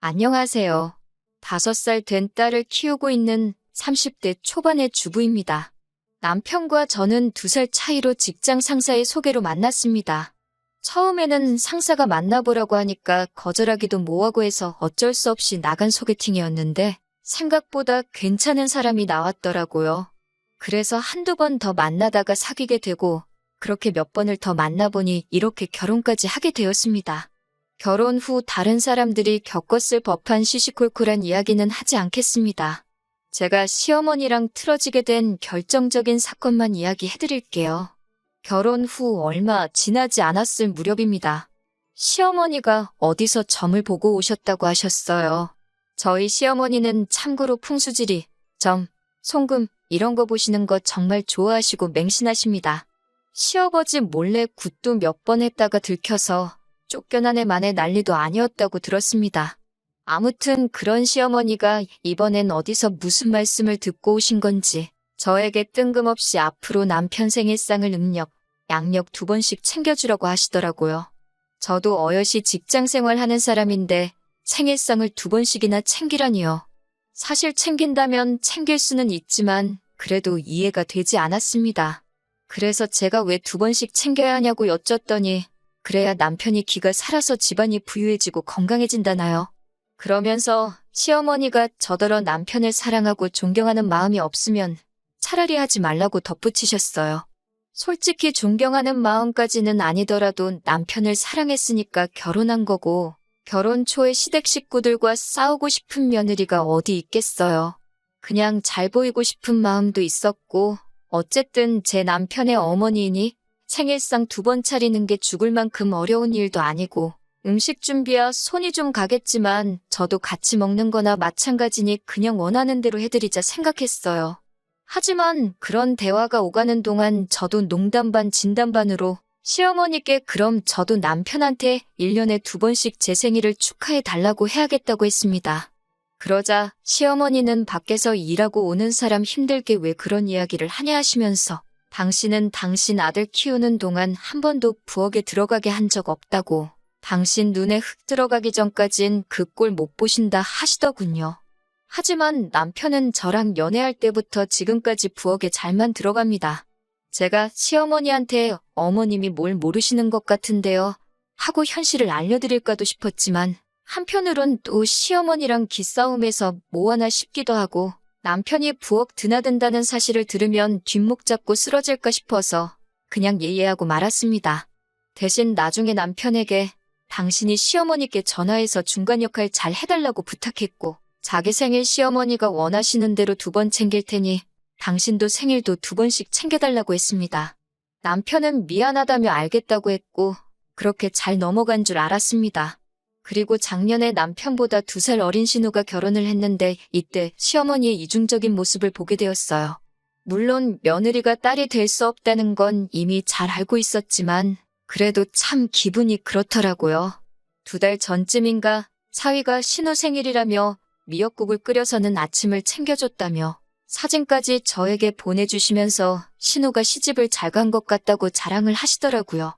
안녕하세요. 5살 된 딸을 키우고 있는 30대 초반의 주부입니다. 남편과 저는 2살 차이로 직장 상사의 소개로 만났습니다. 처음에는 상사가 만나보라고 하니까 거절하기도 뭐하고 해서 어쩔 수 없이 나간 소개팅이었는데 생각보다 괜찮은 사람이 나왔더라고요. 그래서 한두 번 더 만나다가 사귀게 되고 그렇게 몇 번을 더 만나보니 이렇게 결혼까지 하게 되었습니다. 결혼 후 다른 사람들이 겪었을 법한 시시콜콜한 이야기는 하지 않겠습니다. 제가 시어머니랑 틀어지게 된 결정적인 사건만 이야기해드릴게요. 결혼 후 얼마 지나지 않았을 무렵입니다. 시어머니가 어디서 점을 보고 오셨다고 하셨어요. 저희 시어머니는 참고로 풍수지리, 점, 송금 이런 거 보시는 거 정말 좋아하시고 맹신하십니다. 시아버지 몰래 굿도 몇 번 했다가 들켜서 쫓겨난 애만의 난리도 아니었다고 들었습니다. 아무튼 그런 시어머니가 이번엔 어디서 무슨 말씀을 듣고 오신 건지 저에게 뜬금없이 앞으로 남편 생일상을 양력 2번씩 챙겨주라고 하시더라고요. 저도 어여시 직장 생활하는 사람인데 생일상을 2번씩이나 챙기라니요. 사실 챙긴다면 챙길 수는 있지만 그래도 이해가 되지 않았습니다. 그래서 제가 왜 2번씩 챙겨야 하냐고 여쭸더니 그래야 남편이 기가 살아서 집안이 부유해지고 건강해진다나요? 그러면서 시어머니가 저더러 남편을 사랑하고 존경하는 마음이 없으면 차라리 하지 말라고 덧붙이셨어요. 솔직히 존경하는 마음까지는 아니더라도 남편을 사랑했으니까 결혼한 거고 결혼 초에 시댁 식구들과 싸우고 싶은 며느리가 어디 있겠어요. 그냥 잘 보이고 싶은 마음도 있었고 어쨌든 제 남편의 어머니이니 생일상 2번 차리는 게 죽을 만큼 어려운 일도 아니고 음식 준비야 손이 좀 가겠지만 저도 같이 먹는 거나 마찬가지니 그냥 원하는 대로 해드리자 생각했어요. 하지만 그런 대화가 오가는 동안 저도 농담 반 진담 반으로 시어머니께 그럼 저도 남편한테 1년에 2번씩 제 생일을 축하해 달라고 해야겠다고 했습니다. 그러자 시어머니는 밖에서 일하고 오는 사람 힘들게 왜 그런 이야기를 하냐 하시면서 당신은 당신 아들 키우는 동안 한 번도 부엌에 들어가게 한 적 없다고 당신 눈에 흙 들어가기 전까진 그 꼴 못 보신다 하시더군요. 하지만 남편은 저랑 연애할 때부터 지금까지 부엌에 잘만 들어갑니다. 제가 시어머니한테 어머님이 뭘 모르시는 것 같은데요 하고 현실을 알려드릴까도 싶었지만 한편으론 또 시어머니랑 기싸움에서 뭐 하나 싶기도 하고 남편이 부엌 드나든다는 사실을 들으면 뒷목 잡고 쓰러질까 싶어서 그냥 예예하고 말았습니다. 대신 나중에 남편에게 당신이 시어머니께 전화해서 중간 역할 잘 해달라고 부탁했고 자기 생일 시어머니가 원하시는 대로 2번 챙길 테니 당신도 생일도 2번씩 챙겨달라고 했습니다. 남편은 미안하다며 알겠다고 했고 그렇게 잘 넘어간 줄 알았습니다. 그리고 작년에 남편보다 2살 어린 신우가 결혼을 했는데 이때 시어머니의 이중적인 모습을 보게 되었어요. 물론 며느리가 딸이 될 수 없다는 건 이미 잘 알고 있었지만 그래도 참 기분이 그렇더라고요. 2달 전쯤인가 사위가 신우 생일이라며 미역국을 끓여서는 아침을 챙겨줬다며 사진까지 저에게 보내주시면서 신우가 시집을 잘 간 것 같다고 자랑을 하시더라고요.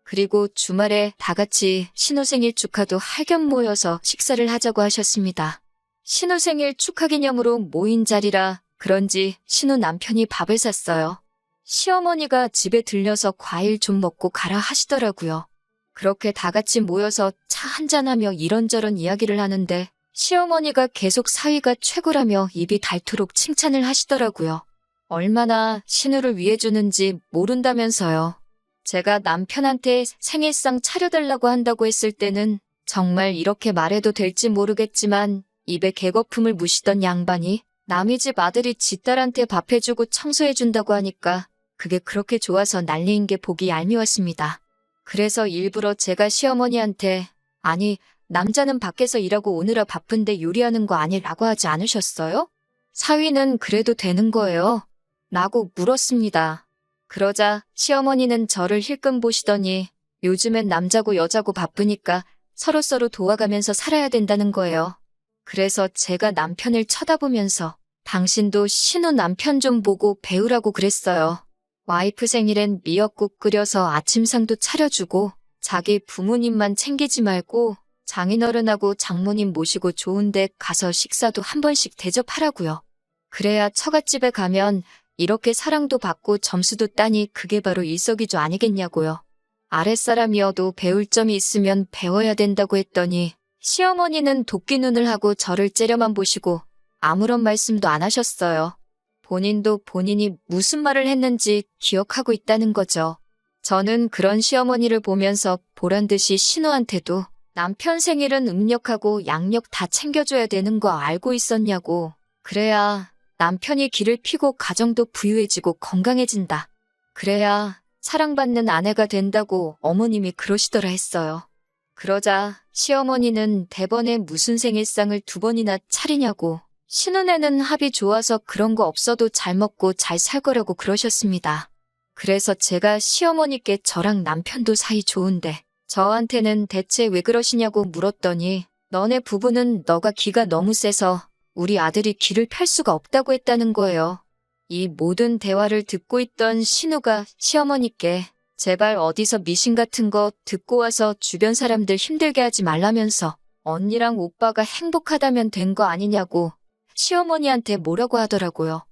그리고 주말에 다 같이 신우 생일 축하도 할 겸 모여서 식사를 하자고 하셨습니다. 신우 생일 축하 기념으로 모인 자리라 그런지 신우 남편이 밥을 샀어요. 시어머니가 집에 들려서 과일 좀 먹고 가라 하시더라고요. 그렇게 다 같이 모여서 차 한잔하며 이런저런 이야기를 하는데 시어머니가 계속 사위가 최고라며 입이 닳도록 칭찬을 하시더라고요. 얼마나 신우를 위해 주는지 모른다면서요. 제가 남편한테 생일상 차려달라고 한다고 했을 때는 정말 이렇게 말해도 될지 모르겠지만 입에 개거품을 무시던 양반이 남의 집 아들이 지 딸한테 밥 해주고 청소해준다고 하니까 그게 그렇게 좋아서 난리인 게 보기 얄미웠습니다. 그래서 일부러 제가 시어머니한테 아니 남자는 밖에서 일하고 오느라 바쁜데 요리하는 거 아니라고 하지 않으셨어요? 사위는 그래도 되는 거예요? 라고 물었습니다. 그러자 시어머니는 저를 힐끔 보시더니 요즘엔 남자고 여자고 바쁘니까 서로서로 도와가면서 살아야 된다는 거예요. 그래서 제가 남편을 쳐다보면서 당신도 신우 남편 좀 보고 배우라고 그랬어요. 와이프 생일엔 미역국 끓여서 아침상도 차려주고 자기 부모님만 챙기지 말고 장인어른하고 장모님 모시고 좋은 데 가서 식사도 한 번씩 대접하라고요. 그래야 처갓집에 가면 이렇게 사랑도 받고 점수도 따니 그게 바로 일석이조 아니겠냐고요. 아랫사람이어도 배울 점이 있으면 배워야 된다고 했더니 시어머니는 도끼 눈을 하고 저를 째려만 보시고 아무런 말씀도 안 하셨어요. 본인도 본인이 무슨 말을 했는지 기억하고 있다는 거죠. 저는 그런 시어머니를 보면서 보란듯이 신우한테도 남편 생일은 음력하고 양력 다 챙겨줘야 되는 거 알고 있었냐고. 그래야 남편이 길을 피고 가정도 부유해지고 건강해진다. 그래야 사랑받는 아내가 된다고 어머님이 그러시더라 했어요. 그러자 시어머니는 대번에 무슨 생일상을 2번이나 차리냐고. 신혼에는 합이 좋아서 그런 거 없어도 잘 먹고 잘 살 거라고 그러셨습니다. 그래서 제가 시어머니께 저랑 남편도 사이 좋은데 저한테는 대체 왜 그러시냐고 물었더니 너네 부부는 너가 기가 너무 세서 우리 아들이 길을 펼 수가 없다고 했다는 거예요. 이 모든 대화를 듣고 있던 신우가 시어머니께 제발 어디서 미신 같은 거 듣고 와서 주변 사람들 힘들게 하지 말라면서 언니랑 오빠가 행복하다면 된 거 아니냐고 시어머니한테 뭐라고 하더라고요.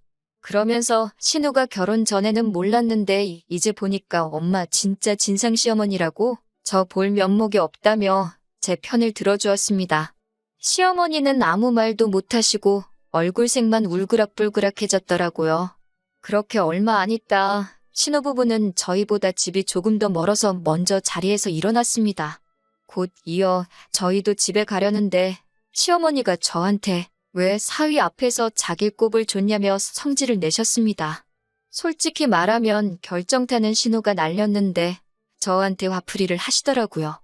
그러면서 신우가 결혼 전에는 몰랐는데 이제 보니까 엄마 진짜 진상 시어머니라고 저 볼 면목이 없다며 제 편을 들어주었습니다. 시어머니는 아무 말도 못하시고 얼굴색만 울그락불그락해졌더라고요. 그렇게 얼마 안 있다 신우부부는 저희보다 집이 조금 더 멀어서 먼저 자리에서 일어났습니다. 곧 이어 저희도 집에 가려는데 시어머니가 저한테 왜 사위 앞에서 자기 꼽을 줬냐며 성질을 내셨습니다. 솔직히 말하면 결정타는 신우가 날렸는데 저한테 화풀이를 하시더라고요.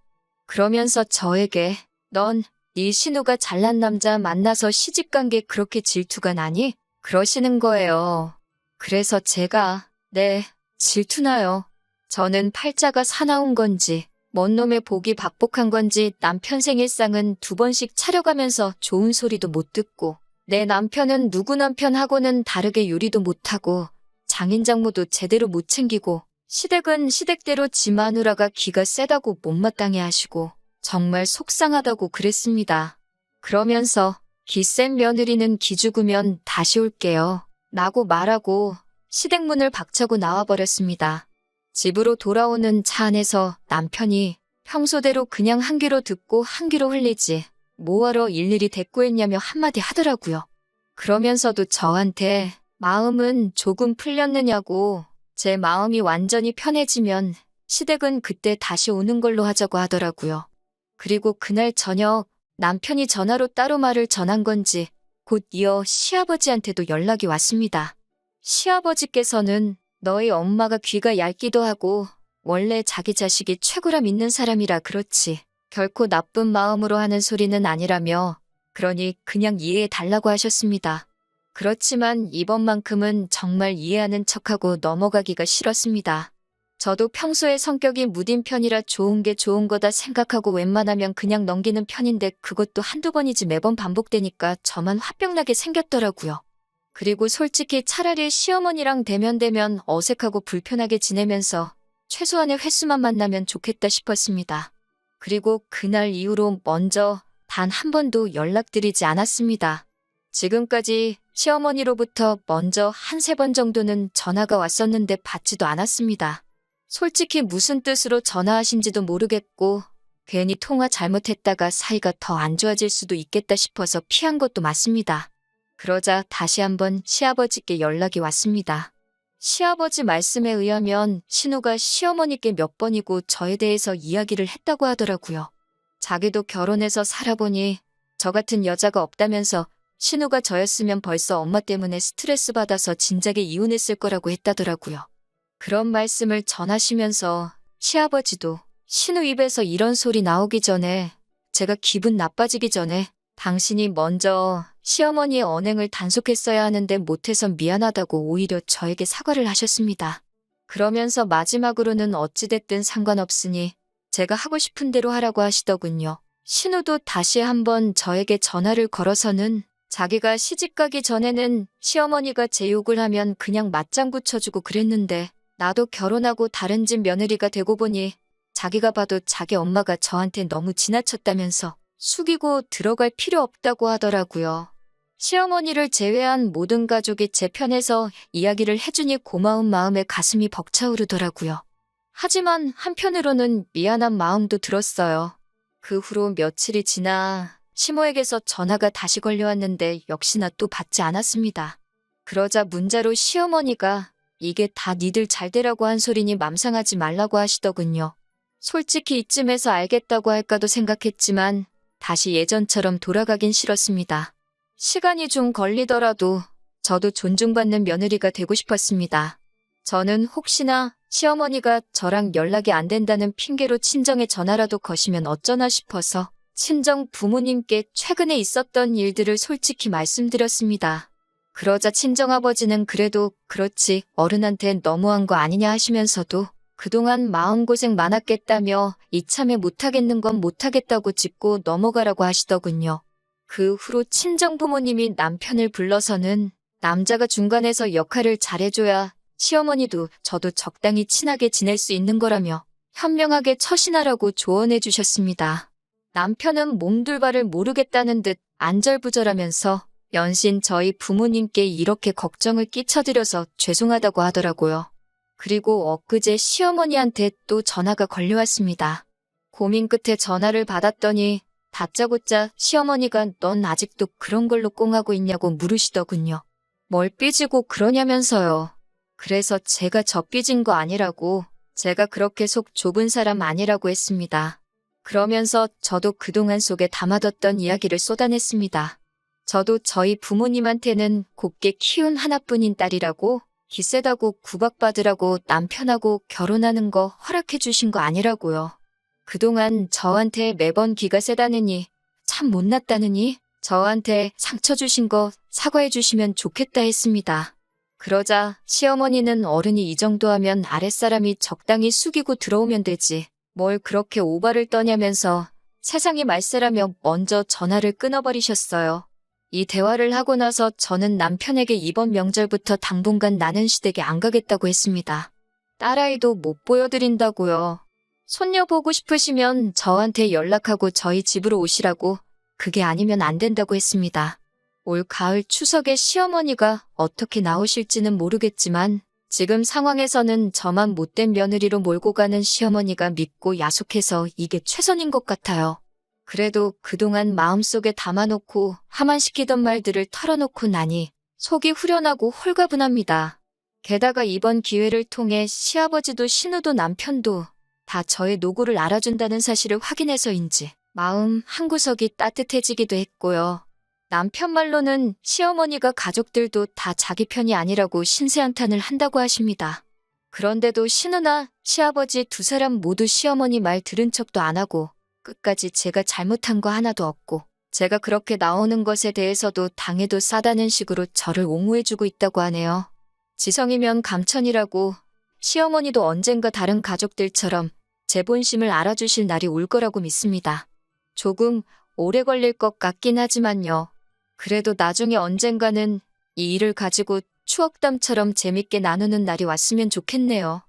그러면서 저에게 넌 네 신우가 잘난 남자 만나서 시집간 게 그렇게 질투가 나니? 그러시는 거예요. 그래서 제가 네, 질투나요. 저는 팔자가 사나운 건지 뭔 놈의 복이 박복한 건지 남편 생일상은 2번씩 차려가면서 좋은 소리도 못 듣고 내 남편은 누구 남편하고는 다르게 요리도 못하고 장인장모도 제대로 못 챙기고 시댁은 시댁대로 지 마누라가 기가 세다고 못마땅해 하시고 정말 속상하다고 그랬습니다. 그러면서 기센 며느리는 기죽으면 다시 올게요. 라고 말하고 시댁문을 박차고 나와버렸습니다. 집으로 돌아오는 차 안에서 남편이 평소대로 그냥 한 귀로 듣고 한 귀로 흘리지 뭐하러 일일이 대꾸했냐며 한마디 하더라고요. 그러면서도 저한테 마음은 조금 풀렸느냐고 제 마음이 완전히 편해지면 시댁은 그때 다시 오는 걸로 하자고 하더라고요. 그리고 그날 저녁 남편이 전화로 따로 말을 전한 건지 곧 이어 시아버지한테도 연락이 왔습니다. 시아버지께서는 너희 엄마가 귀가 얇기도 하고 원래 자기 자식이 최고라 믿는 사람이라 그렇지 결코 나쁜 마음으로 하는 소리는 아니라며 그러니 그냥 이해해 달라고 하셨습니다. 그렇지만 이번만큼은 정말 이해하는 척하고 넘어가기가 싫었습니다. 저도 평소에 성격이 무딘 편이라 좋은 게 좋은 거다 생각하고 웬만하면 그냥 넘기는 편인데 그것도 한두 번이지 매번 반복되니까 저만 화병나게 생겼더라고요. 그리고 솔직히 차라리 시어머니랑 대면대면 어색하고 불편하게 지내면서 최소한의 횟수만 만나면 좋겠다 싶었습니다. 그리고 그날 이후로 먼저 단 한 번도 연락드리지 않았습니다. 지금까지 시어머니로부터 먼저 한 3번 정도는 전화가 왔었는데 받지도 않았습니다. 솔직히 무슨 뜻으로 전화하신지도 모르겠고 괜히 통화 잘못했다가 사이가 더 안 좋아질 수도 있겠다 싶어서 피한 것도 맞습니다. 그러자 다시 한번 시아버지께 연락이 왔습니다. 시아버지 말씀에 의하면 신우가 시어머니께 몇 번이고 저에 대해서 이야기를 했다고 하더라고요. 자기도 결혼해서 살아보니 저 같은 여자가 없다면서 신우가 저였으면 벌써 엄마 때문에 스트레스 받아서 진작에 이혼했을 거라고 했다더라고요. 그런 말씀을 전하시면서 시아버지도 신우 입에서 이런 소리 나오기 전에 제가 기분 나빠지기 전에 당신이 먼저 시어머니의 언행을 단속했어야 하는데 못해서 미안하다고 오히려 저에게 사과를 하셨습니다. 그러면서 마지막으로는 어찌됐든 상관없으니 제가 하고 싶은 대로 하라고 하시더군요. 신우도 다시 한번 저에게 전화를 걸어서는 자기가 시집가기 전에는 시어머니가 제 욕을 하면 그냥 맞장구 쳐주고 그랬는데 나도 결혼하고 다른 집 며느리가 되고 보니 자기가 봐도 자기 엄마가 저한테 너무 지나쳤다면서 숙이고 들어갈 필요 없다고 하더라고요. 시어머니를 제외한 모든 가족이 제 편에서 이야기를 해주니 고마운 마음에 가슴이 벅차오르더라고요. 하지만 한편으로는 미안한 마음도 들었어요. 그 후로 며칠이 지나 시모에게서 전화가 다시 걸려왔는데 역시나 또 받지 않았습니다. 그러자 문자로 시어머니가 이게 다 니들 잘되라고 한 소리니 맘상하지 말라고 하시더군요. 솔직히 이쯤에서 알겠다고 할까도 생각했지만 다시 예전처럼 돌아가긴 싫었습니다. 시간이 좀 걸리더라도 저도 존중받는 며느리가 되고 싶었습니다. 저는 혹시나 시어머니가 저랑 연락이 안 된다는 핑계로 친정에 전화라도 거시면 어쩌나 싶어서 친정 부모님께 최근에 있었던 일들을 솔직히 말씀드렸습니다. 그러자 친정아버지는 그래도 그렇지 어른한테 너무한 거 아니냐 하시면서도 그동안 마음고생 많았겠다며 이참에 못하겠는 건 못하겠다고 짚고 넘어가라고 하시더군요. 그 후로 친정 부모님이 남편을 불러서는 남자가 중간에서 역할을 잘해줘야 시어머니도 저도 적당히 친하게 지낼 수 있는 거라며 현명하게 처신하라고 조언해 주셨습니다. 남편은 몸둘바를 모르겠다는 듯 안절부절하면서 연신 저희 부모님께 이렇게 걱정을 끼쳐드려서 죄송하다고 하더라고요. 그리고 엊그제 시어머니한테 또 전화가 걸려왔습니다. 고민 끝에 전화를 받았더니 다짜고짜 시어머니가 넌 아직도 그런 걸로 꽁하고 있냐고 물으시더군요. 뭘 삐지고 그러냐면서요. 그래서 제가 저 삐진 거 아니라고, 제가 그렇게 속 좁은 사람 아니라고 했습니다. 그러면서 저도 그동안 속에 담아뒀던 이야기를 쏟아냈습니다. 저도 저희 부모님한테는 곱게 키운 하나뿐인 딸이라고, 기세다고 구박받으라고 남편하고 결혼하는 거 허락해 주신 거 아니라고요. 그동안 저한테 매번 기가 세다느니, 참 못났다느니, 저한테 상처 주신 거 사과해 주시면 좋겠다 했습니다. 그러자 시어머니는 어른이 이 정도 하면 아랫사람이 적당히 숙이고 들어오면 되지. 뭘 그렇게 오바를 떠냐면서 세상이 말세라며 먼저 전화를 끊어버리셨어요. 이 대화를 하고 나서 저는 남편에게 이번 명절부터 당분간 나는 시댁에 안 가겠다고 했습니다. 딸아이도 못 보여드린다고요. 손녀 보고 싶으시면 저한테 연락하고 저희 집으로 오시라고, 그게 아니면 안 된다고 했습니다. 올 가을 추석에 시어머니가 어떻게 나오실지는 모르겠지만 지금 상황에서는 저만 못된 며느리로 몰고 가는 시어머니가 믿고 야속해서 이게 최선인 것 같아요. 그래도 그동안 마음속에 담아놓고 하만시키던 말들을 털어놓고 나니 속이 후련하고 홀가분합니다. 게다가 이번 기회를 통해 시아버지도 신우도 남편도 다 저의 노고를 알아준다는 사실을 확인해서인지 마음 한구석이 따뜻해지기도 했고요. 남편 말로는 시어머니가 가족들도 다 자기 편이 아니라고 신세한탄을 한다고 하십니다. 그런데도 신우나 시아버지 두 사람 모두 시어머니 말 들은 척도 안 하고 끝까지 제가 잘못한 거 하나도 없고 제가 그렇게 나오는 것에 대해서도 당해도 싸다는 식으로 저를 옹호해주고 있다고 하네요. 지성이면 감천이라고 시어머니도 언젠가 다른 가족들처럼 제 본심을 알아주실 날이 올 거라고 믿습니다. 조금 오래 걸릴 것 같긴 하지만요. 그래도 나중에 언젠가는 이 일을 가지고 추억담처럼 재밌게 나누는 날이 왔으면 좋겠네요.